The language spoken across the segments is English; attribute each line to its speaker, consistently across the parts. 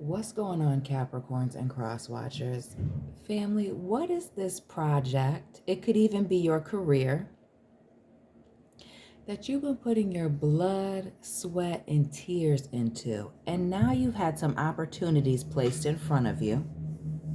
Speaker 1: What's going on, Capricorns and cross watchers? Family, what is this project? It could even be your career that you've been putting your blood, sweat, and tears into. And now you've had some opportunities placed in front of you.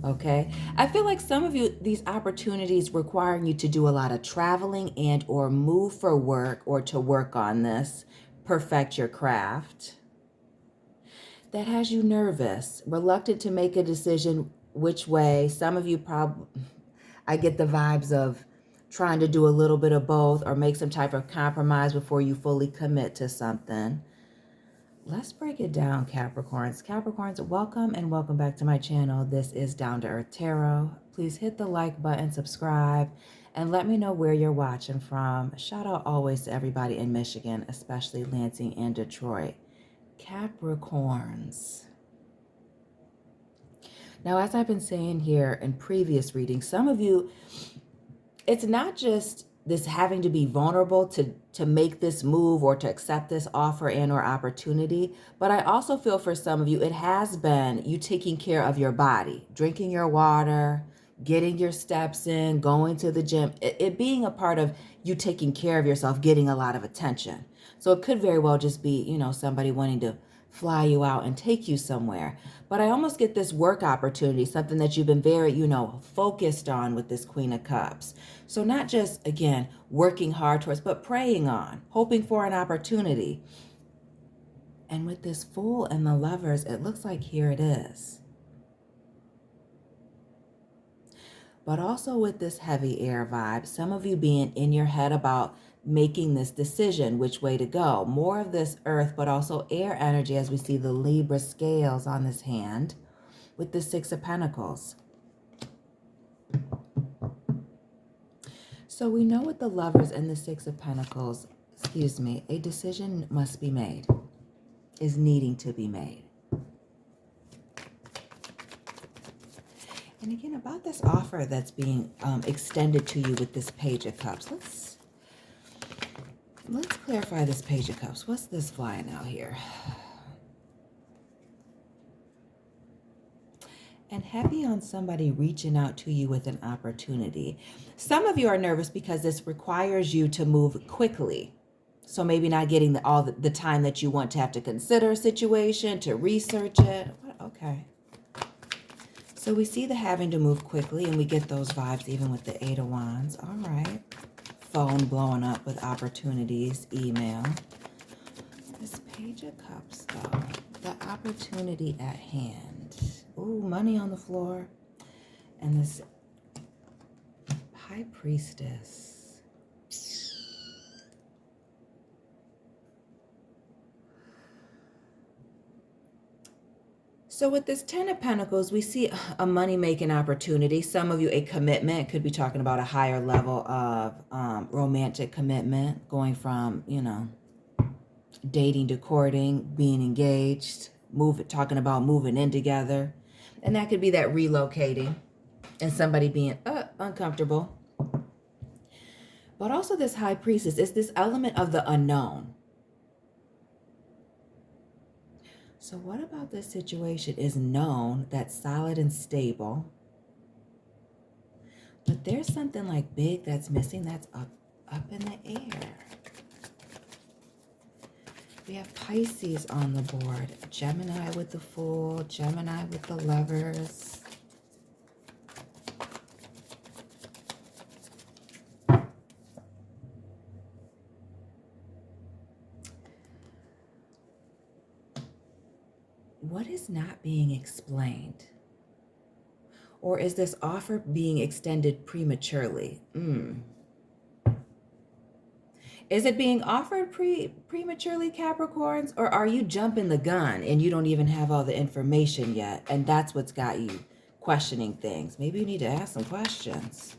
Speaker 1: Okay. I feel like some of you, these opportunities requiring you to do a lot of traveling and or move for work or to work on this, perfect your craft. That has you nervous, reluctant to make a decision which way. Some of you probably, I get the vibes of trying to do a little bit of both or make some type of compromise before you fully commit to something. Let's break it down, Capricorns. Capricorns, welcome and welcome back to my channel. This is Down to Earth Tarot. Please hit the like button, subscribe, and let me know where you're watching from. Shout out always to everybody in Michigan, especially Lansing and Detroit. Capricorns. Now, as I've been saying here in previous readings, some of you, it's not just this having to be vulnerable to make this move or to accept this offer and or opportunity, but I also feel for some of you, it has been you taking care of your body, drinking your water, getting your steps in, going to the gym, it being a part of you taking care of yourself, getting a lot of attention. So it could very well just be, somebody wanting to fly you out and take you somewhere. But I almost get this work opportunity, something that you've been very, focused on with this Queen of Cups. So not just, again, working hard towards, but praying on, hoping for an opportunity. And with this Fool and the Lovers, it looks like here it is. But also with this heavy air vibe, some of you being in your head about making this decision, which way to go. More of this earth, but also air energy as we see the Libra scales on this hand with the Six of Pentacles. So we know with the Lovers and the Six of Pentacles, a decision must be made, is needing to be made. And again, about this offer that's being extended to you with this Page of Cups, let's clarify this Page of Cups. What's this flying out here? And heavy on somebody reaching out to you with an opportunity. Some of you are nervous because this requires you to move quickly. So maybe not getting all the time that you want to have to consider a situation, to research it. Okay. So we see the having to move quickly, and we get those vibes even with the Eight of Wands. All right. Phone blowing up with opportunities, email. This Page of Cups, though. The opportunity at hand. Ooh, money on the floor. And this High Priestess. So with this Ten of Pentacles, we see a money-making opportunity. Some of you, a commitment. Could be talking about a higher level of romantic commitment, going from, dating to courting, being engaged, talking about moving in together. And that could be that relocating and somebody being uncomfortable. But also this High Priestess is this element of the unknown. So what about this situation is known, that's solid and stable, but there's something like big that's missing that's up in the air. We have Pisces on the board, Gemini with the Fool, Gemini with the Lovers. What is not being explained? Or is this offer being extended prematurely? Is it being offered prematurely, Capricorns? Or are you jumping the gun and you don't even have all the information yet? And that's what's got you questioning things. Maybe you need to ask some questions.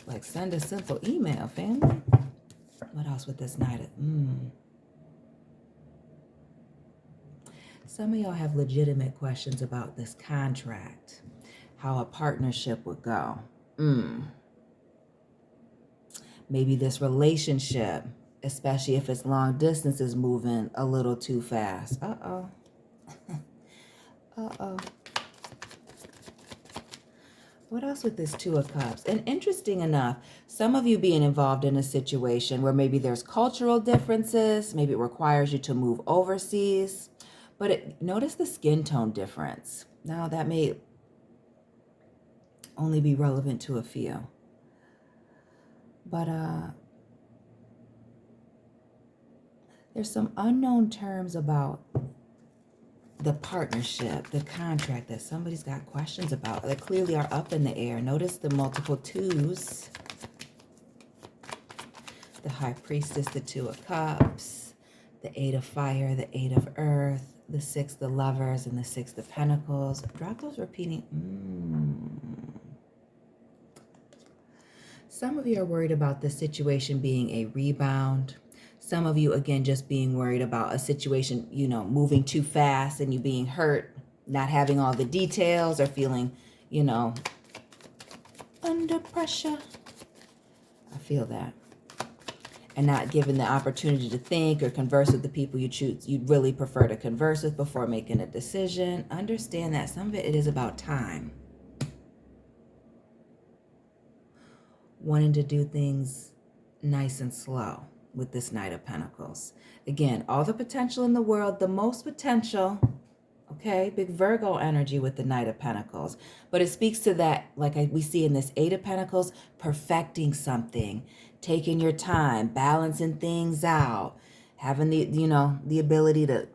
Speaker 1: Like send a simple email, family. What else with this Knight of... Some of y'all have legitimate questions about this contract, how a partnership would go. Maybe this relationship especially if it's long distance is moving a little too fast. Uh-oh. Uh-oh. What else with this Two of Cups? And interesting enough, some of you being involved in a situation where maybe there's cultural differences, maybe it requires you to move overseas, but notice the skin tone difference. Now that may only be relevant to a few. But there's some unknown terms about the partnership, the contract that somebody's got questions about that clearly are up in the air. Notice the multiple twos. The High Priestess, the Two of Cups, the Eight of Fire, the Eight of Earth, the Six of Lovers, and the Six of Pentacles. Drop those repeating. Some of you are worried about the situation being a rebound. Some of you, again, just being worried about a situation, you know, moving too fast and you being hurt, not having all the details or feeling, you know, under pressure. I feel that. And not given the opportunity to think or converse with the people you'd really prefer to converse with before making a decision. Understand that some of it is about time. Wanting to do things nice and slow with this Knight of Pentacles. Again, all the potential in the world, the most potential, okay? Big Virgo energy with the Knight of Pentacles. But it speaks to that, like we see in this Eight of Pentacles, perfecting something, taking your time, balancing things out, having the, you know, the ability to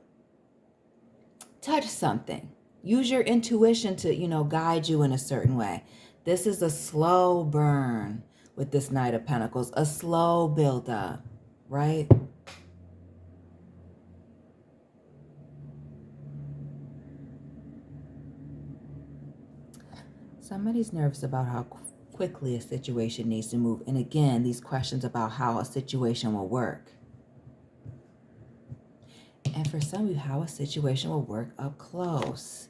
Speaker 1: touch something. Use your intuition to, you know, guide you in a certain way. This is a slow burn with this Knight of Pentacles, a slow build up, right? Somebody's nervous about how quickly a situation needs to move. And again, these questions about how a situation will work. And for some of you, how a situation will work up close.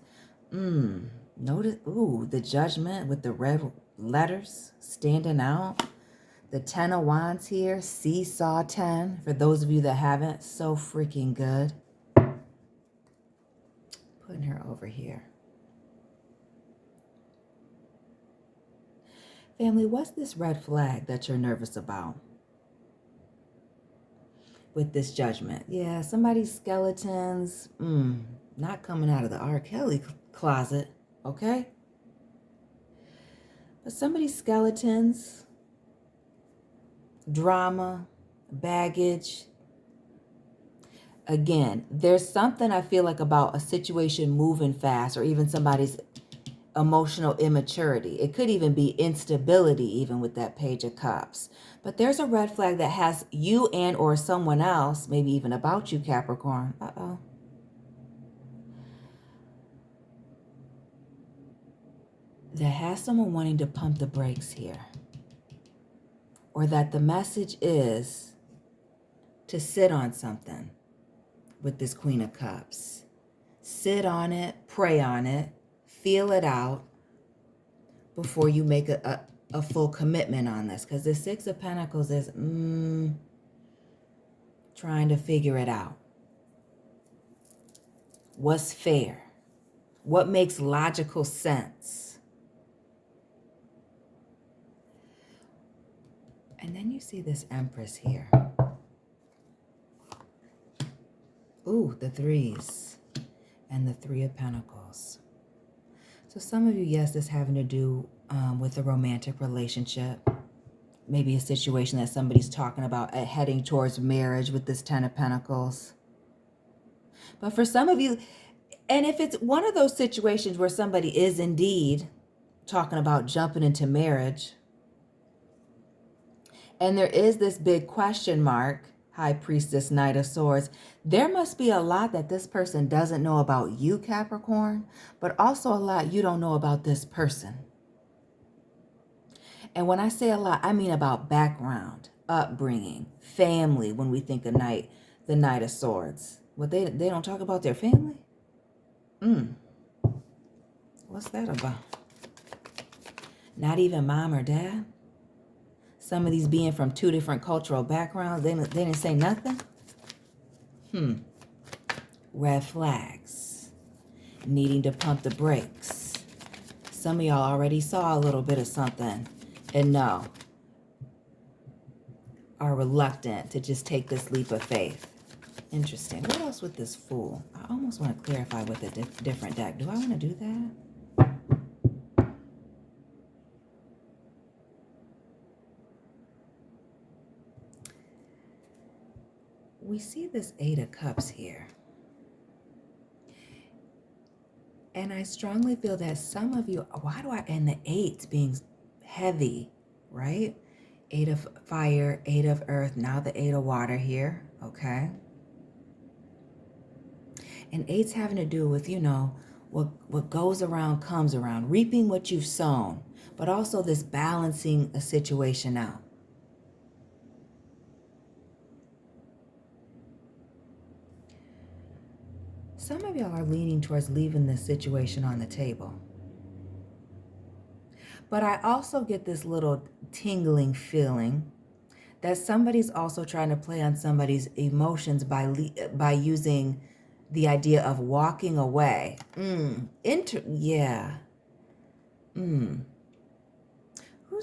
Speaker 1: Notice, the Judgment with the red letters standing out. The 10 of Wands here, Seesaw 10. For those of you that haven't, so freaking good. Putting her over here. Family, what's this red flag that you're nervous about with this Judgment? Yeah, somebody's skeletons, not coming out of the R. Kelly closet, okay? But somebody's skeletons, drama, baggage. Again, there's something I feel like about a situation moving fast, or even somebody's emotional immaturity. It could even be instability, even with that Page of Cups. But there's a red flag that has you and or someone else, maybe even about you, Capricorn. That has someone wanting to pump the brakes here. Or that the message is to sit on something with this Queen of Cups. Sit on it, pray on it, feel it out before you make a full commitment on this. Because the Six of Pentacles is trying to figure it out. What's fair? What makes logical sense? And then you see this Empress here. Ooh, the threes and the Three of Pentacles. So some of you, yes, this having to do with a romantic relationship. Maybe a situation that somebody's talking about heading towards marriage with this Ten of Pentacles. But for some of you, and if it's one of those situations where somebody is indeed talking about jumping into marriage, and there is this big question mark, High Priestess, Knight of Swords, there must be a lot that this person doesn't know about you, Capricorn, but also a lot you don't know about this person. And when I say a lot, I mean about background, upbringing, family. When we think of the Knight of Swords, well, they don't talk about their family. What's that about? Not even mom or dad. Some of these being from 2 different cultural backgrounds, they didn't say nothing. Red flags. Needing to pump the brakes. Some of y'all already saw a little bit of something and no, are reluctant to just take this leap of faith. Interesting. What else with this Fool? I almost want to clarify with a different deck. Do I want to do that? We see this 8 of Cups here. And I strongly feel that some of you, and the 8 being heavy, right? 8 of fire, 8 of earth, now the 8 of water here, okay? And 8's having to do with, what goes around comes around, reaping what you've sown, but also this balancing a situation out. Some of y'all are leaning towards leaving this situation on the table. But I also get this little tingling feeling that somebody's also trying to play on somebody's emotions by using the idea of walking away. Who's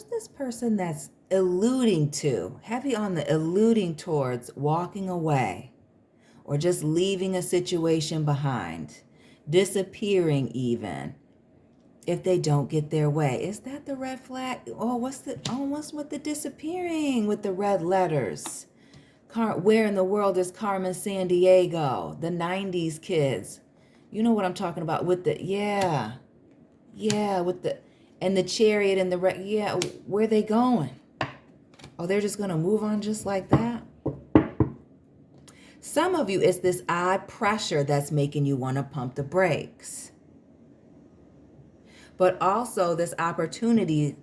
Speaker 1: this person that's alluding to, heavy on the alluding towards walking away? Or just leaving a situation behind, disappearing even, if they don't get their way. Is that the red flag? What's with the disappearing with the red letters? Where in the world is Carmen Sandiego? The 90s kids. You know what I'm talking about with the, with the, and the chariot and the red, where are they going? Oh, they're just going to move on just like that? Some of you, it's this odd pressure that's making you want to pump the brakes. But also this opportunity,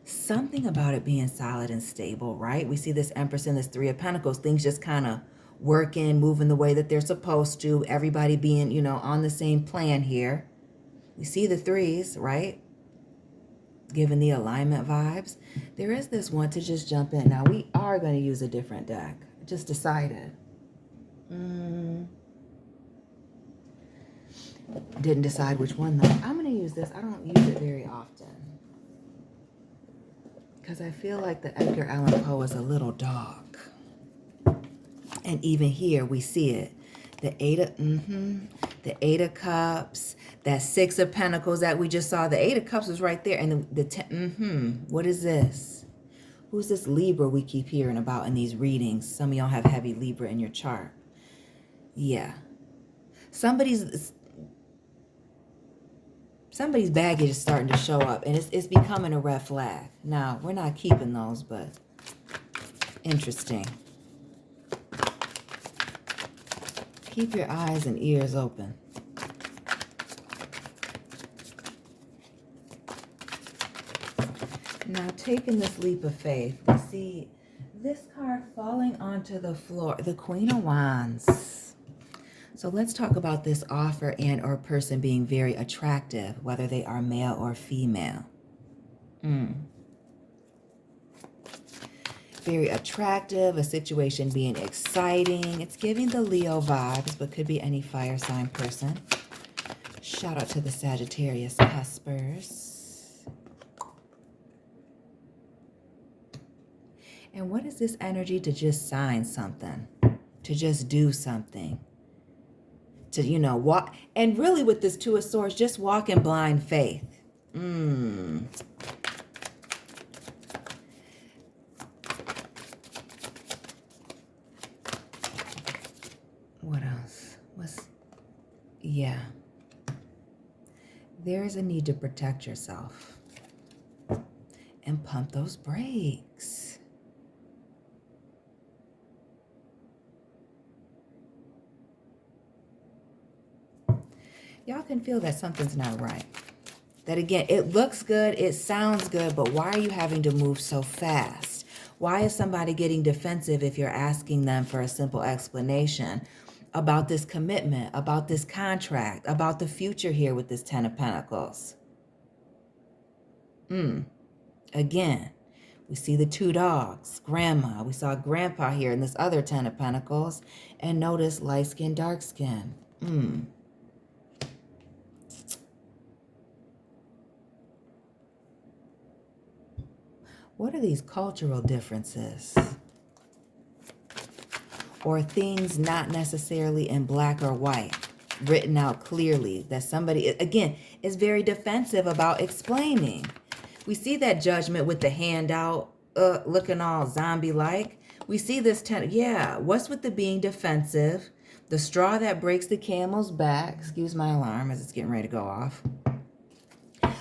Speaker 1: something about it being solid and stable, right? We see this Empress and this 3 of Pentacles, things just kind of working, moving the way that they're supposed to, everybody being, on the same plan here. We see the 3s, right? Given the alignment vibes. There is this one to just jump in. Now, we are going to use a different deck. Just decided. Didn't decide which one though. I'm going to use this. I don't use it very often. Because I feel like the Edgar Allan Poe is a little dog. And even here we see it. The 8 of Cups, that 6 of Pentacles that we just saw. The 8 of Cups was right there. And the 10, what is this? Who's this Libra we keep hearing about in these readings? Some of y'all have heavy Libra in your chart. Yeah. Somebody's baggage is starting to show up, and it's becoming a red flag. Now, we're not keeping those, but interesting. Keep your eyes and ears open. Now, taking this leap of faith, we see this card falling onto the floor, the Queen of Wands. So let's talk about this offer and or person being very attractive, whether they are male or female. Very attractive, a situation being exciting. It's giving the Leo vibes, but could be any fire sign person. Shout out to the Sagittarius cuspers. And what is this energy to just sign something? To just do something? To, walk. And really with this 2 of Swords, just walk in blind faith. What else? There is a need to protect yourself. And pump those brakes. Y'all can feel that something's not right. That again, it looks good, it sounds good, but why are you having to move so fast? Why is somebody getting defensive if you're asking them for a simple explanation about this commitment, about this contract, about the future here with this 10 of Pentacles? Again, We see the two dogs, grandma. We saw grandpa here in this other 10 of Pentacles. And notice light skin, dark skin. What are these cultural differences? Or things not necessarily in black or white, written out clearly, that somebody, again, is very defensive about explaining. We see that Judgment with the hand out, looking all zombie-like. We see this, what's with the being defensive? The straw that breaks the camel's back. Excuse my alarm as it's getting ready to go off.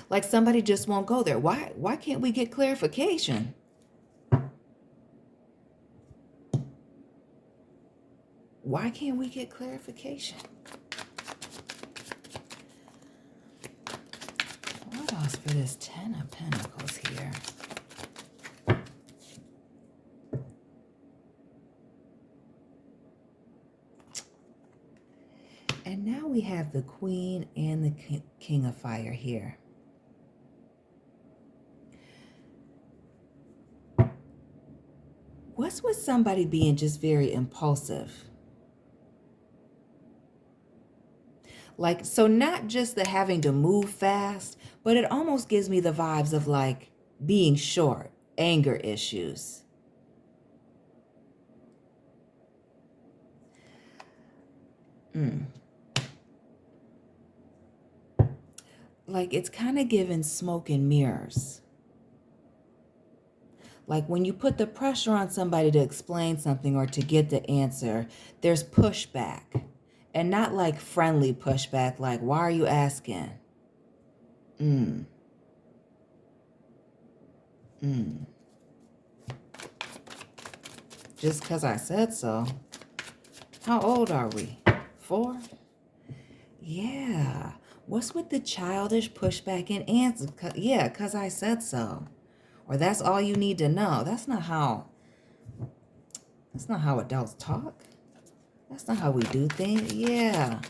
Speaker 1: Like somebody just won't go there. Why can't we get clarification? Why can't we get clarification? What else for this 10 of Pentacles here? And now we have the Queen and the King of Fire here. What's with somebody being just very impulsive? Like, so not just the having to move fast, but it almost gives me the vibes of like being short, anger issues. Like it's kind of giving smoke and mirrors. Like when you put the pressure on somebody to explain something or to get the answer, there's pushback. And not like friendly pushback, like, why are you asking? Just because I said so. How old are we? 4? Yeah. What's with the childish pushback and answer? Yeah, because I said so. Or that's all you need to know. That's not how adults talk. That's not how we do things. Yeah.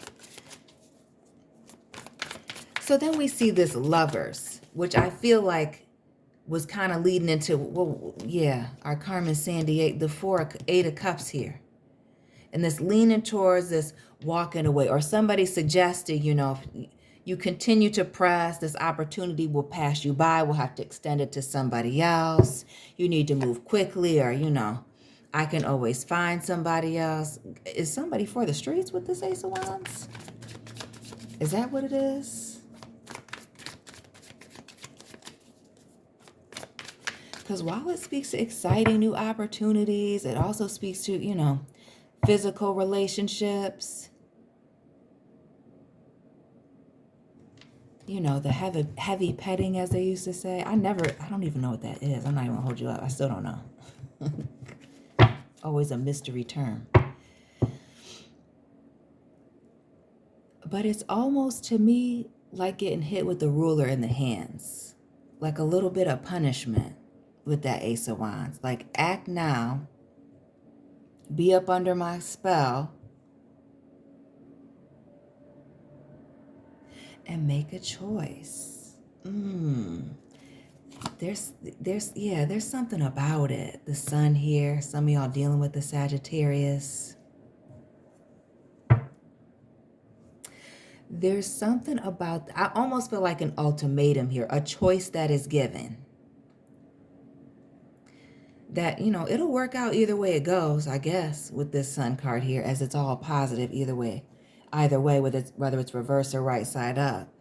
Speaker 1: So then we see this Lovers, which I feel like was kind of leading into, well, yeah, our Carmen Sandy, the 8 of Cups here. And this leaning towards this walking away. Or somebody suggested, if you continue to press, this opportunity will pass you by. We'll have to extend it to somebody else. You need to move quickly, or, I can always find somebody else. Is somebody for the streets with this Ace of Wands? Is that what it is? Because while it speaks to exciting new opportunities, it also speaks to, physical relationships. The heavy petting, as they used to say. I don't even know what that is. I'm not even gonna hold you up. I still don't know. Always a mystery term. But it's almost, to me, like getting hit with the ruler in the hands. Like a little bit of punishment with that Ace of Wands. Like, act now. Be up under my spell. And make a choice. There's something about it. The Sun here. Some of y'all dealing with the Sagittarius. There's something about, I almost feel like an ultimatum here. A choice that is given. That, it'll work out either way it goes, I guess, with this Sun card here, as it's all positive either way. Either way, whether it's reverse or right side up.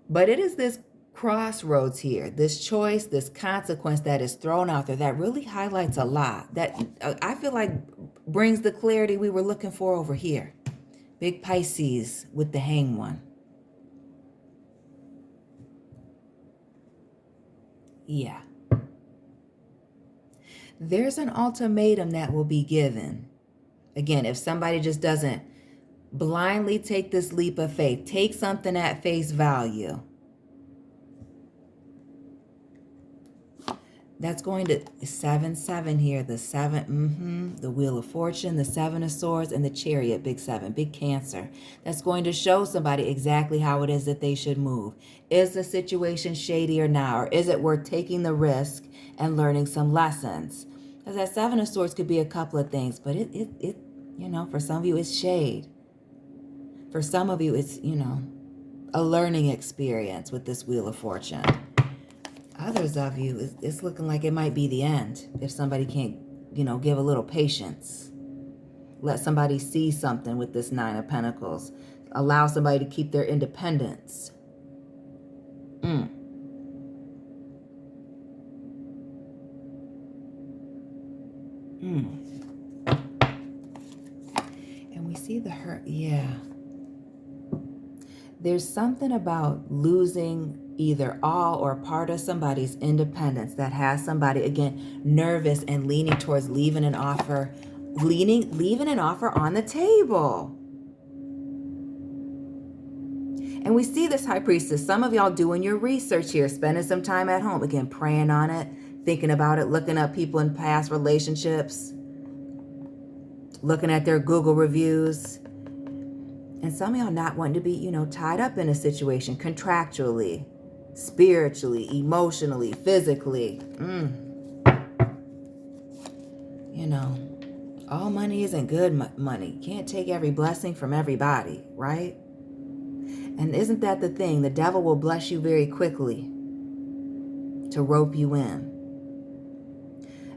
Speaker 1: But it is this crossroads here, this choice, this consequence that is thrown out there that really highlights a lot. That I feel like brings the clarity we were looking for over here. Big Pisces with the Hanged One. Yeah. There's an ultimatum that will be given. Again, if somebody just doesn't blindly take this leap of faith, take something at face value. That's going to 7-7 here. The 7, the Wheel of Fortune, the 7 of Swords, and the Chariot, big 7, big Cancer. That's going to show somebody exactly how it is that they should move. Is the situation shady or not? Or is it worth taking the risk and learning some lessons? Because that 7 of Swords could be a couple of things, but it for some of you, it's shade. For some of you, it's, a learning experience with this Wheel of Fortune. Others of you, it's looking like it might be the end if somebody can't, give a little patience. Let somebody see something with this 9 of Pentacles. Allow somebody to keep their independence. And we see the hurt. Yeah. There's something about losing either all or part of somebody's independence that has somebody, again, nervous and leaning towards leaving an offer on the table. And we see this, High Priestess, some of y'all doing your research here, spending some time at home, again, praying on it, thinking about it, looking up people in past relationships, looking at their Google reviews. And some of y'all not wanting to be, tied up in a situation contractually, spiritually, emotionally, physically. All money isn't good money. Can't take every blessing from everybody, right? And isn't that the thing? The devil will bless you very quickly to rope you in.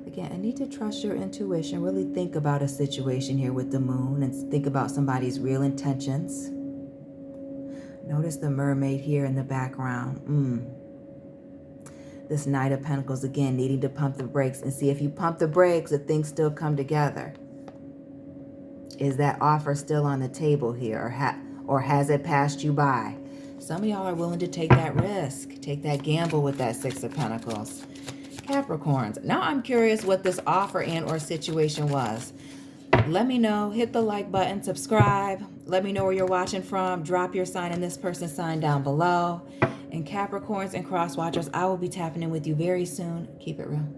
Speaker 1: Again, I need to trust your intuition. Really think about a situation here with the moon and think about somebody's real intentions. Notice the mermaid here in the background. This Knight of Pentacles, again, needing to pump the brakes and see if you pump the brakes, if things still come together. Is that offer still on the table here, or has it passed you by? Some of y'all are willing to take that risk, take that gamble with that 6 of Pentacles. Capricorns, now I'm curious what this offer and or situation was. Let me know. Hit the like button, subscribe. Let me know where you're watching from. Drop your sign and this person's sign down below. And Capricorns and cross watchers, I will be tapping in with you very soon. Keep it real.